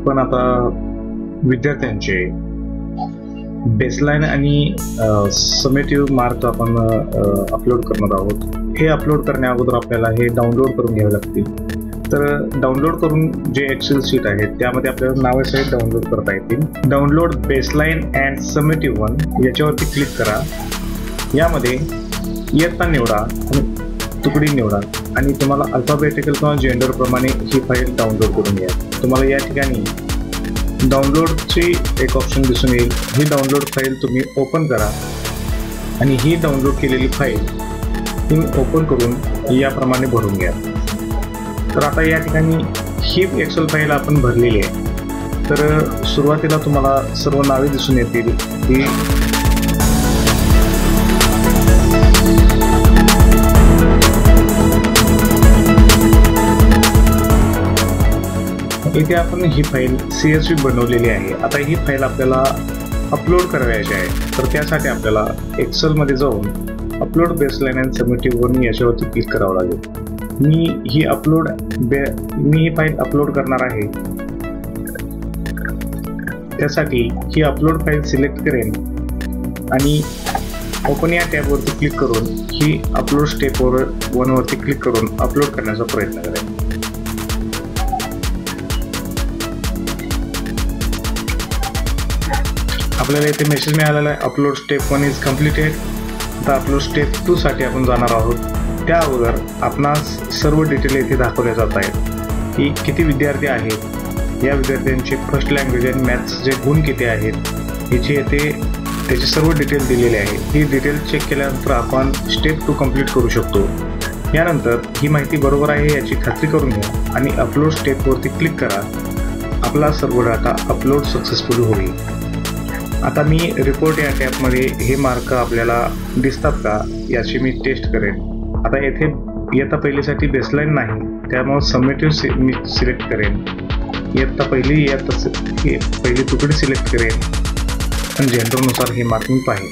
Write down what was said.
आपण आता विद्यार्थ्यांचे बेसलाईन आणि समेटिव्ह मार्क आपण अपलोड करणार आहोत। हे अपलोड करण्या अगोदर आपल्याला हे डाउनलोड करून घ्यावे लागतील। तर डाउनलोड करून जे एक्सेल शीट आहे त्यामध्ये आपल्याला नावासहित डाउनलोड करता येतील। Download baseline and summative one याच्यावरती क्लिक करा। यामध्ये इयत्ता निवडा आणि तुकडी निवडा आणि तुम्हाला अल्फाबेटिकल किंवा जेंडर प्रमाणे ही फाईल डाउनलोड करून घ्या। तुम्हाला या ठिकाणी डाउनलोडची एक ऑप्शन दिसून येईल। ही डाउनलोड फाईल तुम्ही ओपन करा आणि ही डाउनलोड केलेली फाईल तुम्ही ओपन करून याप्रमाणे भरून घ्या। तर आता या ठिकाणी ही एक्सेल फाईल आपण भरलेली आहे। तर सुरुवातीला तुम्हाला सर्व नावे दिसून येतील की इथे आपण ही फाईल CSV बनवलेली आहे। आता ही फाईल आपल्याला अपलोड करायची आहे। तर त्यासाठी आपल्याला एक्सेल मध्ये जाऊन upload baseline and summative one याच्यावरती क्लिक करावं लागेल। मी ही फाईल अपलोड करणार आहे। त्यासाठी ही अपलोड फाईल सिलेक्ट करेन आणि ओपन या टॅबवरती क्लिक करून ही अपलोड स्टेप वन वरती क्लिक करून अपलोड करण्याचा प्रयत्न करेन। आपल्याला इथे मेसेज मिळालेला आहे अपलोड स्टेप 1 इज कम्प्लीटेड। आता अपलोड स्टेप 2 साठी आपण जाणार आहोत। त्या अगोदर आपणास सर्व डिटेल इथे दाखवले जात आहेत की किती विद्यार्थी आहेत, या विद्यार्थ्यांचे फर्स्ट लँग्वेज आणि मॅथ्सचे गुण किती आहेत याची येथे त्याचे सर्व डिटेल दिलेले आहे। ही डिटेल चेक केल्यानंतर आपण स्टेप 2 कंप्लीट करू शकतो। यानंतर ही माहिती बरोबर आहे याची खात्री करून घ्या आणि अपलोड स्टेपवरती क्लिक करा। आपला सर्व डाटा अपलोड सक्सेसफुल होईल। आता मी रिपोर्ट या टॅबमध्ये हे मार्क आपल्याला दिसतात का याची मी टेस्ट करेन। आता येथे इयत्ता पहिलीसाठी बेसलाईन नाही, त्यामुळे समेटिव्ह मी सिलेक्ट करेन। इयत्ता पहिली तुकडी सिलेक्ट करेन आणि जेंडरनुसार हे मार्किंग पाहिजे।